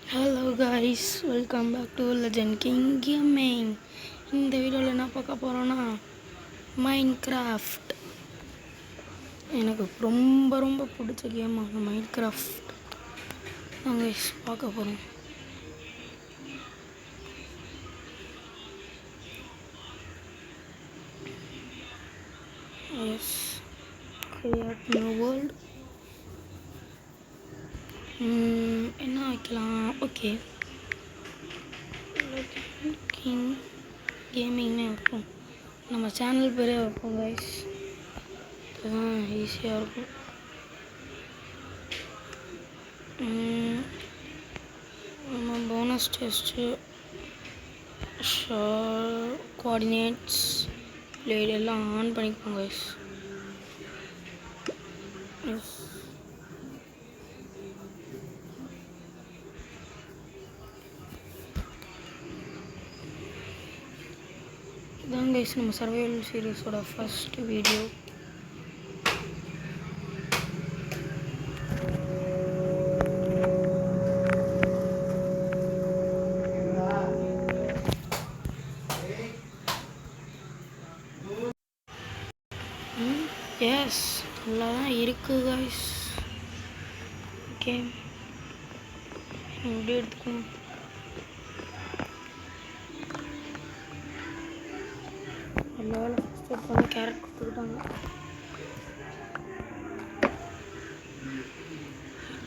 Hello guys, welcome back to legend king gaming. இந்த வீடியோவில் என்ன பார்க்க போகிறோன்னா மைன்கிராஃப்ட். எனக்கு ரொம்ப ரொம்ப பிடிச்ச கேமாக மைன்கிராஃப்ட் நாங்கள் பார்க்க போகிறோம். Yes, create new world. என்ன வைக்கலாம்? ஓகே, கிங் கேமிங்னே வைப்போம். நம்ம சேனல் பேரே வைப்போம் கைஸ், அதுதான் ஈஸியாக இருக்கும். நம்ம போனஸ் டெஸ்ட்டு, கோஆர்டினேட்ஸ், பிளேட் எல்லாம் ஆன் பண்ணிக்கோங்க கைஸ். எஸ், இதான் கைஸ் நம்ம சர்வைவல் சீரீஸோட ஃபர்ஸ்ட் வீடியோ. எஸ், நல்லா தான் இருக்குது கைஸ். ஓகே, எப்படி எடுத்துக்கணும்? எல்லா வேலை ஃபஸ்ட் எடுத்தோன்னே கேரட் கொடுத்துக்கிட்டாங்க.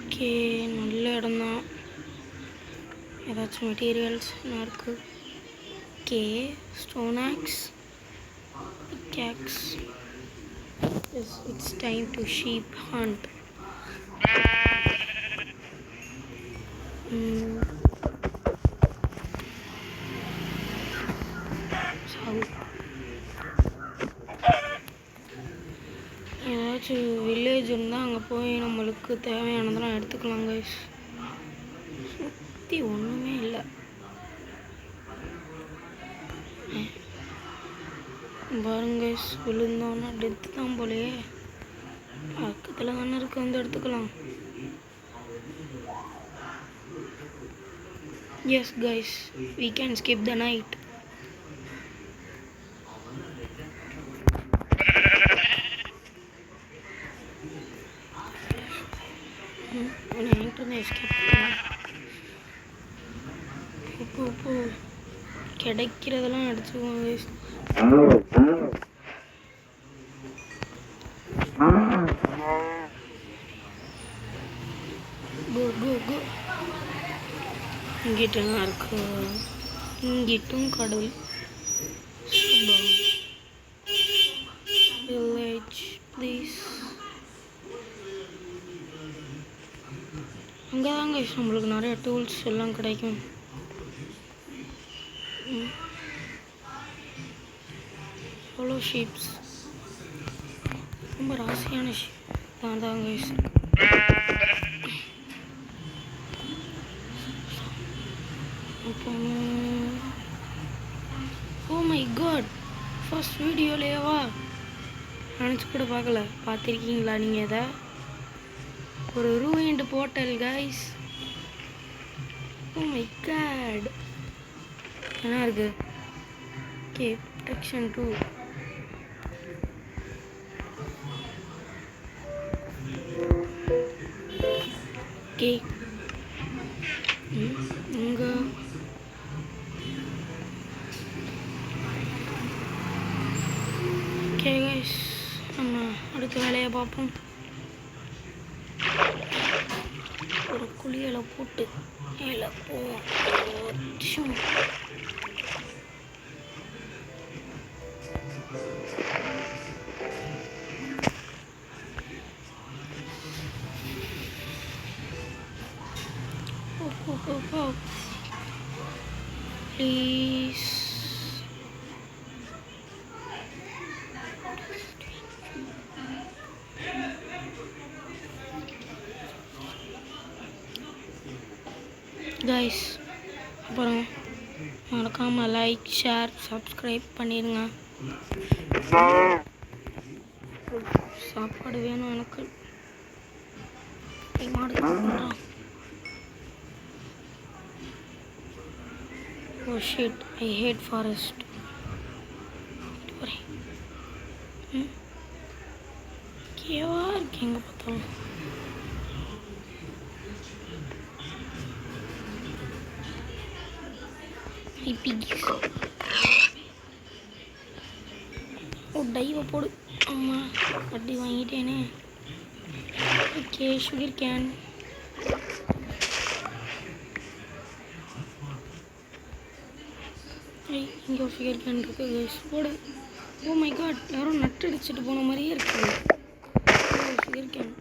ஓகே, நல்ல இடம்தான். ஏதாச்சும் மெட்டீரியல்ஸ் என்ன இருக்குது? Okay, stone axe, pickaxe. Yes, it's time to sheep hunt. ஏதாச்சும் வில்லேஜ் இருந்தால் அங்கே போய் நம்மளுக்கு தேவையானதெல்லாம் எடுத்துக்கலாம் கைஸ். சுற்றி ஒன்றுமே இல்லை. பாருங்க கைஸ், விழுந்தோன்னா டெத்து தான் போலையே. பக்கத்தில் தானே இருக்கு, வந்து எடுத்துக்கலாம். S guys, we can skip the night. கிடைக்கிறதெல்லாம் எடுத்துக்கோங்க கைஸ். இங்கிட்டலாம் இருக்கு, இங்கிட்டும் கடல். Village please. அங்கே தாங்க நம்மளுக்கு நிறைய டூல்ஸ் எல்லாம் கிடைக்கும். எவ்வளோ ஷீப்ஸ், ரொம்ப ராசியான ஷீப் தான் தாங்க. ஓ மை காட், ஃபர்ஸ்ட் வீடியோலேயேவா? நினச்சி கூட பார்க்கல. பார்த்துருக்கீங்களா நீங்கள்? இதை ஒரு ruined portal guys. Oh my god, என்ன இருக்கு? Okay, protection 2. ஓகே, இங்கே ஓகே கைஸ், நம்ம அடுத்த வேலையை பார்ப்போம். ஒரு குளியலை போட்டு மேலே போவோம். ப்ளீஸ். கைஸ், அப்புறம் மறக்காமல் லைக், ஷேர், சப்ஸ்கிரைப் பண்ணிடுங்க. சாப்பாடு வேணும் எனக்கு. மாடு oh shit, I hate forest. கேவா இருக்கு எங்கே பார்த்தாலும். ஓ டைவை போடு. ஆமாம் வட்டி வாங்கிட்டேனே. Okay sugar cane. இங்கே ஒரு சுகர் கேன் இருக்குது கைஸ். போடு. ஓ மை காட், யாரும் நட்டு அடிச்சுட்டு போன மாதிரியே இருக்குது. சுகர் கேன்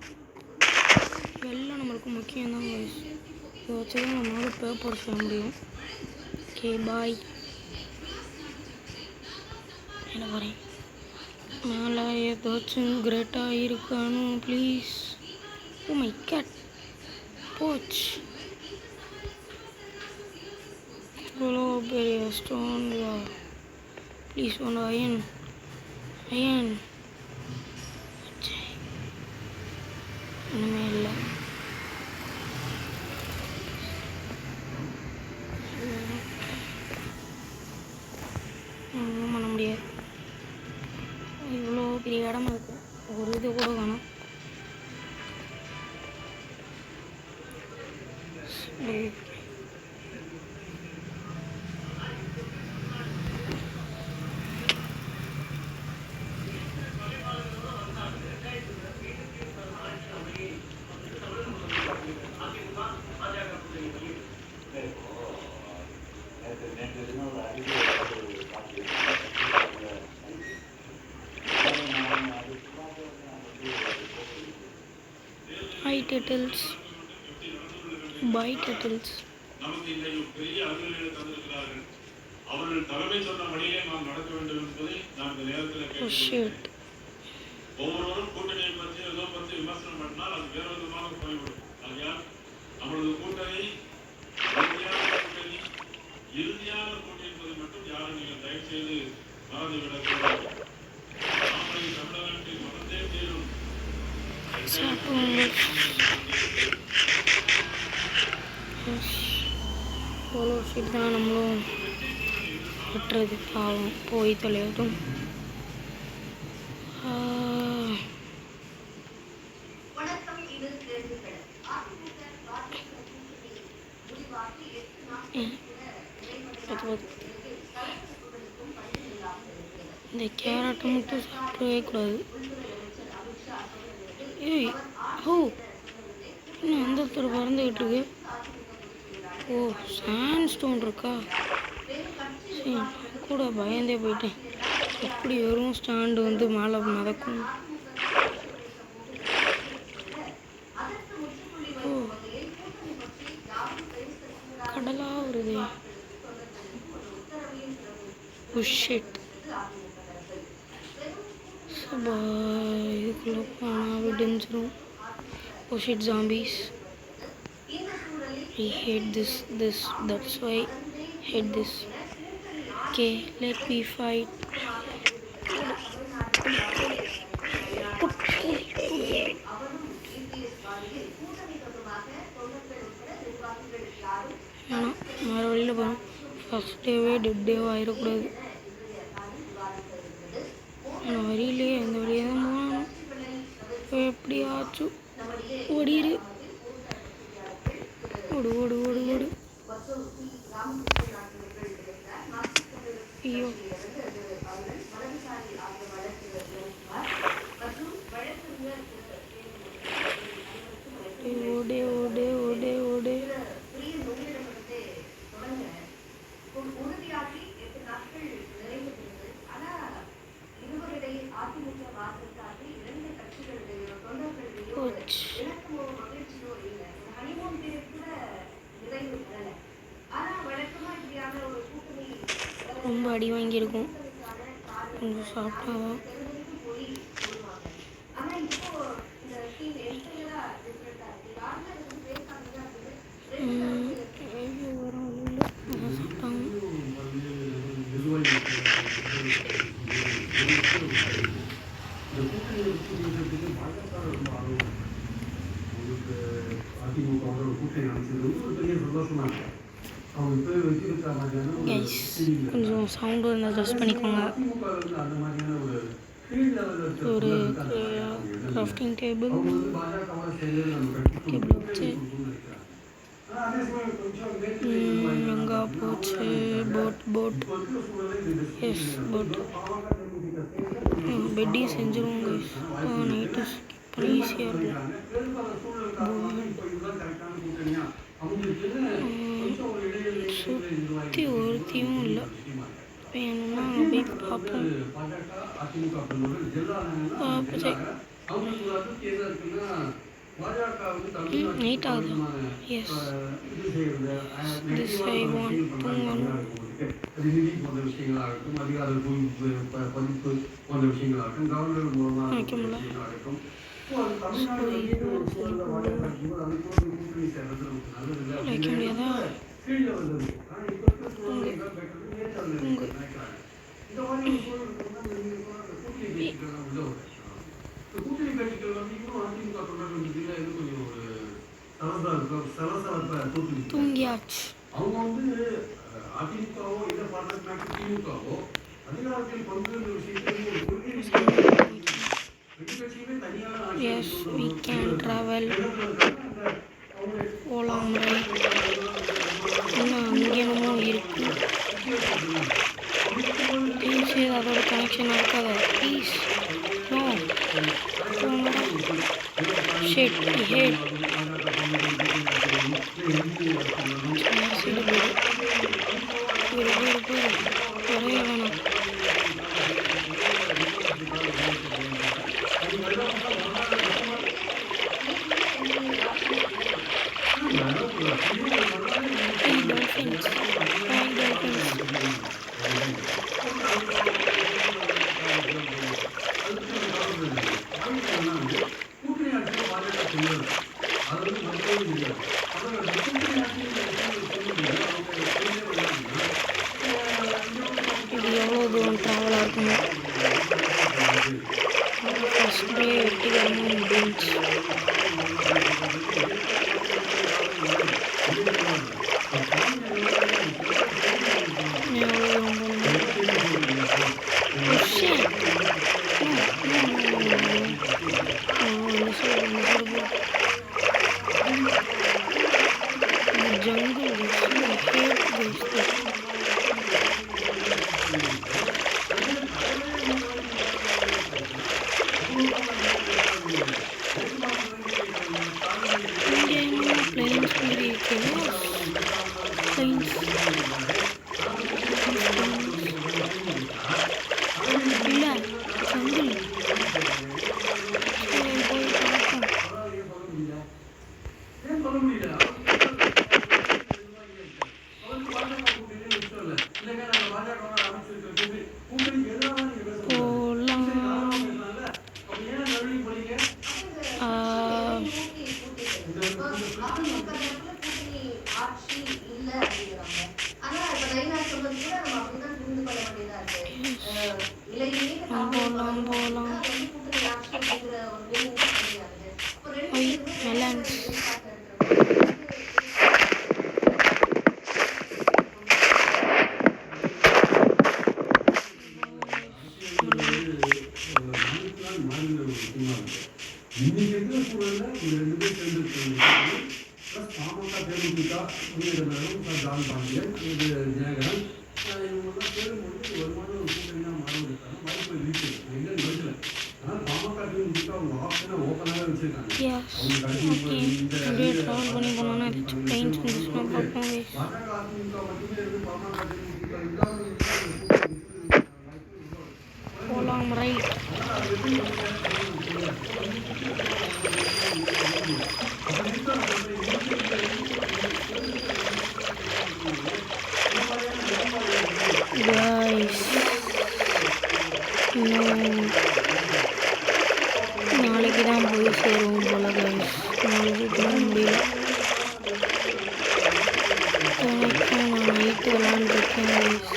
எல்லாம் நம்மளுக்கு முக்கியம்தான் கைஸ். இதை வச்சு தான் நம்மளால் பேப்பர் செய்ய முடியும். Okay bye. என்ன போகிறேன் மேலே ஏதாச்சும் கிரேட்டாக இருக்கானு ப்ளீஸ். ஓ மை காட் போச். இவ்வளோ பெரிய ஸ்டோன்ல ப்ளீஸ் ஒன்று அயன் அயன் ஒன்றுமே இல்லை. ஒன்றும் பண்ண முடியாது. இவ்வளோ பெரிய இடமா இருக்குது, ஒரு இது கூட வேணாம். Hi turtles. Bye turtles. நமக்கு இந்த பெரிய அறிவியலை தந்திருக்கிறார்கள். அவர்கள் தலைமை சொன்ன வழியே நாம் நடக்க வேண்டும் என்பதை நாம் இந்த நேரத்தில் கேட்கிறோம். ஒவ்வொருவரும் கூட்டணியை பற்றி ஏதோ பற்றி விமர்சனம் பண்ணால் அது வேறு விதமாக போய்விடும். ஆகையால் நம்மளது கூட்டணி இறுதியான கூட்டணி என்பதை மட்டும் யாரும் நீங்கள் தயவு செய்து மறந்து விடக்கூடாது. நாமளை தமிழகத்தில் மறந்தே தீரும். அவ்வளோ ஷீட் தான் நம்மளும் கட்டுறது பாவம் போய் தொலையட்டும். இந்த கேரட்டை மட்டும் சாப்பிடவே கூடாது. ஏய் ஓ இன்னும் அந்த ஒருத்தர் பறந்துக்கிட்டு இருக்கு. ஓ சாண்ட் ஸ்டோன் இருக்கா? சரி கூட பயந்தே போயிட்டேன். எப்படி வெறும் ஸ்டாண்டு வந்து மேலே மிதக்கும். ஓ கடலாக வருது. ஷிட் இதுக்குள்ளே போனால் விடிஞ்சிரும். Oh shit zombies. I hate this, that's why I hate this. Okay, let me fight. ஆனால் மறு வழியில் போகிறோம். ஃபஸ்ட் டேவே டெட் டேவோ ஆயிடக்கூடாது. நான் வழியிலே அந்த வழியே தான் போகணும். எப்படியாச்சும் ஓடிடு. ஓடு ஓடு ஓடு ஓடு. ஐயோ ஓடே ஓடே ஓடே ஓடே. ரொம்ப அடி வாங்கியிருக்கும். கொஞ்சம் சாப்பிட்டாதான். வரும் இல்லை சாப்பிட்டாங்க. கைஸ் கொஞ்சம் சவுண்டு இருந்தால் அட்ஜஸ்ட் பண்ணிக்கோங்க. ஒரு கிராஃப்டிங் டேபிள் வச்சு எங்கே போச்சு போட் எஸ் போட் பெட்டையும் செஞ்சிருவோம் கைஸ். நைட்டு ஸ்கிப் பண்ணி ஈஸியாக இருக்கும். சுற்றி ஒருத்தியும் இல்லை. வேணும்னா அங்கே போய் பார்ப்போம். நைட் ஆகுது. எஸ் திஸ் ஐ வாண்ட் தூங்கணும். வைக்க முடியல. வைக்க முடியாதா? தூங்கியாச்சு. Yes, we can travel. போலாம். இன்னும் அங்கே என்னமோ இருக்கு. ப்ளீஸ் அதோட கனெக்ஷன் இருக்காது. Please no. Shit hate. ஒரே வேணாம். இது எவ்வளோ தூரம் ட்ராவலாக இருக்குங்க. ஃபஸ்ட் டே வெட்டிகரமாக முடிஞ்சு. நாளைக்கு தான் போய் சேருவோம் போல கைஸ். நாளைக்கு போக முடியல. நான் நைட்டு விளாண்டுருக்கேன் கைஸ்.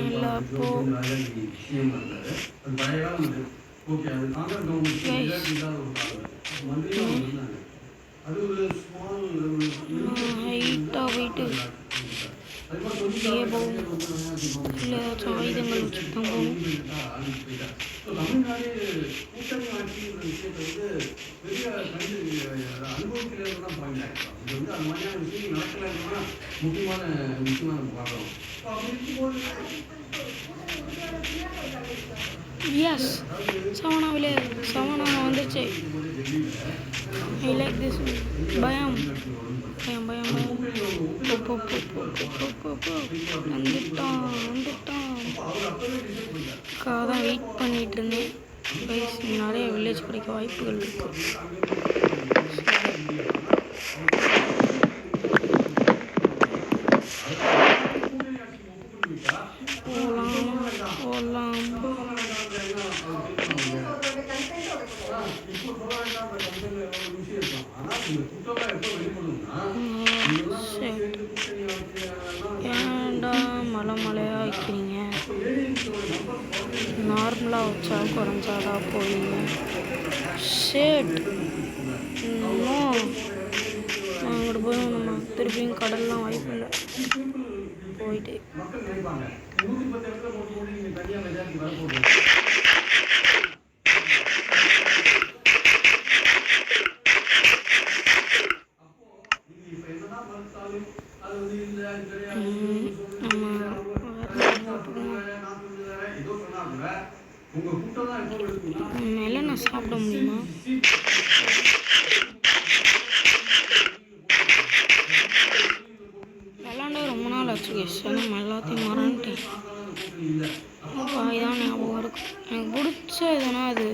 இல்லை போ ஹைட்டாக போயிட்டு அப்படியே போகும். இல்லை ஏதாச்சும் ஆயுதங்கள் வச்சுட்டு தான் போகணும். எஸ் சவனாவிலே சவனா வந்துருச்சு. I like this. பயம் பயம் பயம் பயம். வந்துட்டான் தான் வெயிட் பண்ணிட்டு இருந்தேன். கைஸ் நிறைய வில்லேஜ் கிடைக்க வாய்ப்புகள் இருக்கு. ஏன்டா மலையாக வைக்கிறீங்க? நார்மலாக வச்சா குறைஞ்சாதா போவீங்க. ஷேட் அங்கிட்டு போய் நம்ம திருப்பியும் கடல்லாம் வாய்ப்பு இல்லை. போயிட்டு மேலே நான் சாப்பிட முடியுமா? விளாண்டே ரொம்ப நாள் ஆச்சு கேஸ். நம்ம எல்லாத்தையும் மறந்துட்டேன். அப்போ இதான் ஞாபகம் இருக்கும். எனக்கு பிடிச்ச எதுனா அது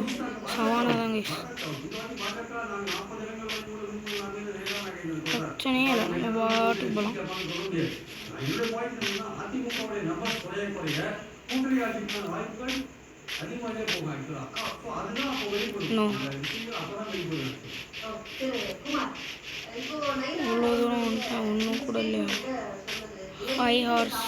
சவானா தான் கேஸ். பிரச்சனையே இல்லை, நம்ம பாட்டுக்கு போகலாம். இவ்வளோ தூரம் வந்துட்டேன், ஒன்றும் கூட இல்லையா? பாய் ஹார்ஸ்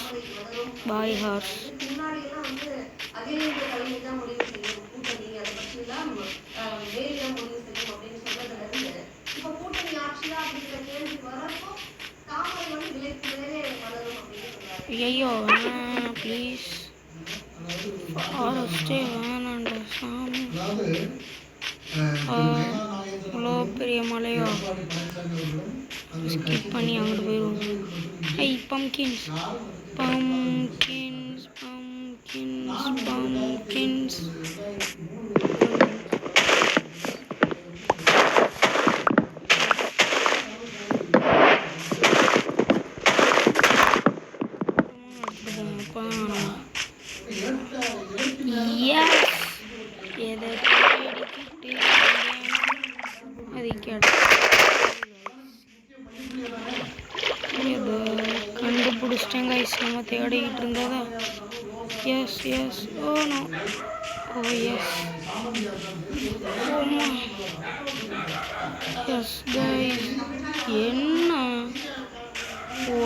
ஐயோ வேணாம் ப்ளீஸ். ஃபாரஸ்ட்டே வேணாண்டா சாமி. இவ்வளோ பெரிய மலையா? ஸ்கிப் பண்ணி அங்கிட்டு போயிடுவோம். I pumpkins pumpkins pumpkins pumpkins. எதை தேடிக்கிட்டு அதை கண்டுபிடிச்சிட்டேன் கைஸ். நம்ம தேடிக்கிட்டு இருந்ததா? Yes yes. Oh no. Oh yes. ஓமா எஸ் கைஸ். என்ன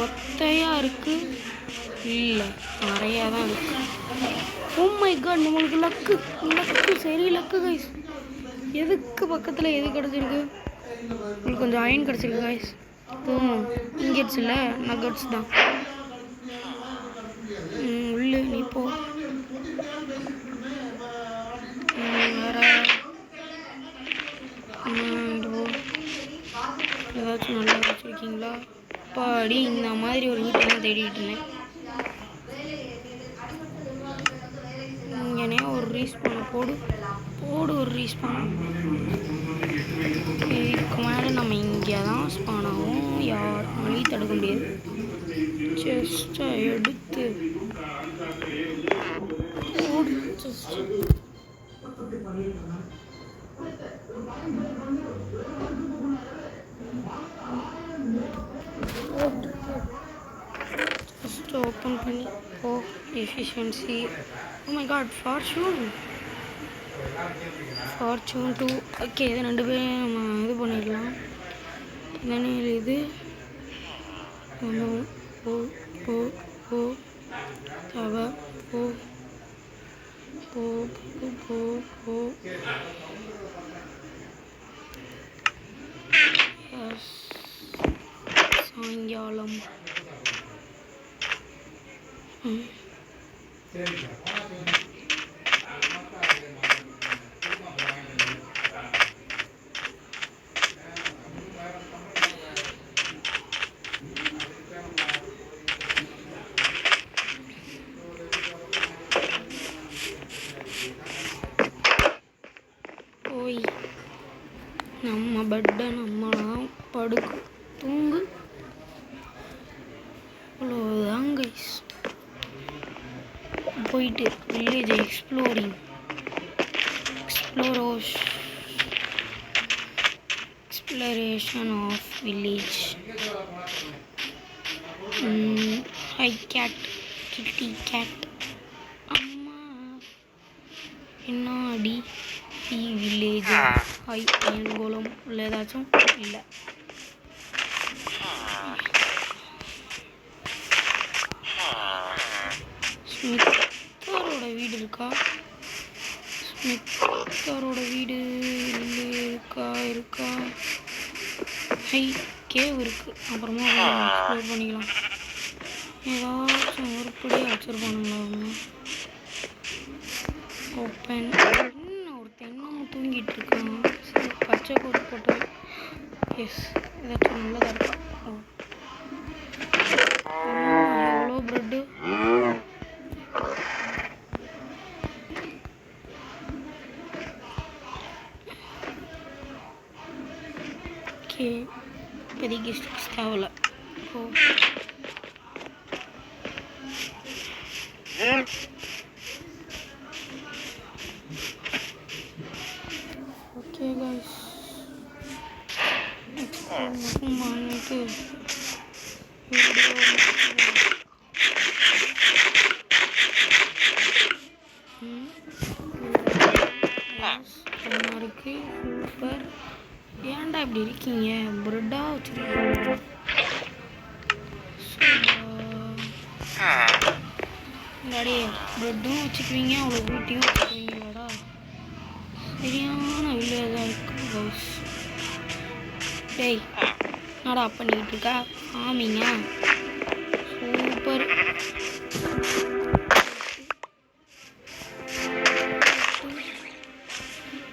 ஒத்தையாக இருக்குது? இல்லை நிறையா தான் இருக்குது. ஓ மை காட், நம்மளுக்கு லக்கு சரி லக்கு கைஸ். எதுக்கு பக்கத்தில் எது கிடச்சிருக்கு? உங்களுக்கு கொஞ்சம் அயன் கிடச்சிருக்கு கைஸ். இங்கேட்ஸ் இல்லை நகட்ஸ் தான். உள்ளே நீ போ. வேற ஏதாச்சும் நல்லா வச்சுருக்கீங்களா? பாடி இந்த மாதிரி ஒரு வீட்டெல்லாம் தேடிட்டு இருந்தேன். இங்கேனே ஒரு ரீஸ்பான போடு ஒரு ரீஸ்பான. இதுக்கு மேலே நம்ம இங்கே தான் ஸ்பான் ஆகும். யாராலையும் தடுக்க முடியாது. செஸ்ட்டை எடுத்து போடு. ஜஸ்ட் ஓப்பன் பண்ணி oh efficiency. Oh my god, fortune 2. Okay, இது 2 பேரும் நம்ம இது பண்ணிடலாம். தானே இது போ தவ போ போ போ போ போ எஸ் சாயங்காலம் போய் நம்ம பெட்டை நம்மளாம் படுக்கு தூங்கு அவ்வளோதான் கைஸ். போயிட்டு village exploration of village. Hi cat kitty cat அம்மா என்ன அடி வில்லேஜ் ஹை என் கோலம் இல்லை ஏதாச்சும் இல்லை. ஸ்மித்தரோட வீடு இருக்கா? ஸ்மித்தரோட வீடு இருக்கா? ஹை கேவ் இருக்கு. அப்புறமா எக்ஸ்ப்ளோர் பண்ணிக்கலாம். ஏதாச்சும் உருப்படியாக வச்சுருப்பானுங்களா அவங்க? ஓப்பன் ஒரு தென்னமும் தூங்கிட்டு இருக்கான். பச்சை கோட் போட்டு எஸ் ஏதாச்சும் நல்லதாக இருக்கா? எவ்வளோ ப்ரெட்டு ஓகே. பெரிய ஸ்டிக்ஸ் தேவையில்ல. ஓகே கைஸ் பண்ணிட்டு இருக்கு. சூப்பர். ஏன்டா இப்படி இருக்கீங்க? பிரெட்டா வச்சுருக்கீங்க. டாடி பிரெட்டும் வச்சுக்குவீங்க, அவ்வளோ வீட்டையும் வச்சுக்குவீங்களாடா? சரியான வில்லேஜாக இருக்கு கைஸ். டேய் என்னடா பண்ணிக்கிட்டு இருக்கா? ஆமிங்க சூப்பர்.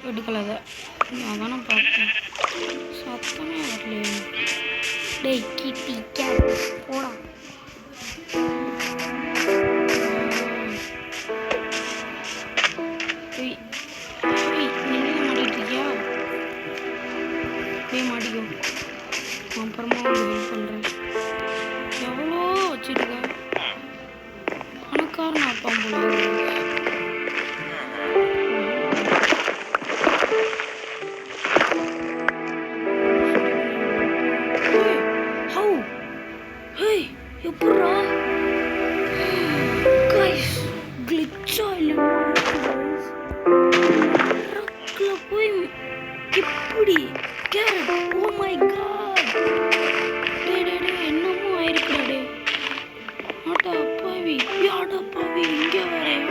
எடுக்கலாத அதான் நான் பார்த்தேன். சத்தமே வரலையே. டேய் கிட்டி கேட் போடா. நீங்கள் மாட்டிகிட்டு இருக்கியா? டேய் மாட்டிக்கோ. அப்புறமா உங்களுக்கு ஹெல்ப் பண்ணுறேன். எவ்வளோ வச்சுருக்க? பணக்காரன் அப்பா போல. எப்படா கைஸ் கிளிச்சா இல்லை போய் எப்படி கேரட்? O my God. என்னமோ ஆயிருக்குடா. டே ஆட்டா அப்பாவி யாடா அப்பாவி இங்கே வரையா?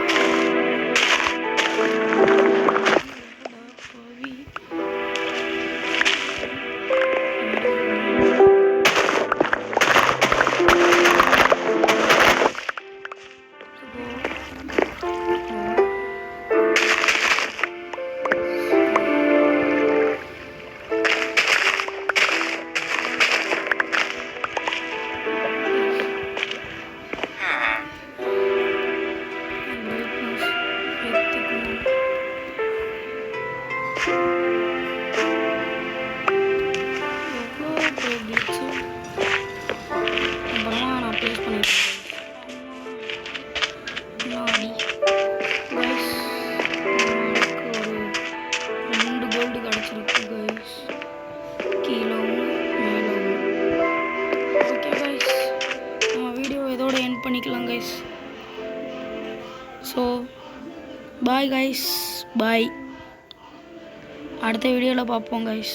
பண்ணிக்கலாம் கைஸ். ஸோ பாய் கைஸ், பாய். அடுத்த வீடியோவில் பார்ப்போம் கைஸ்.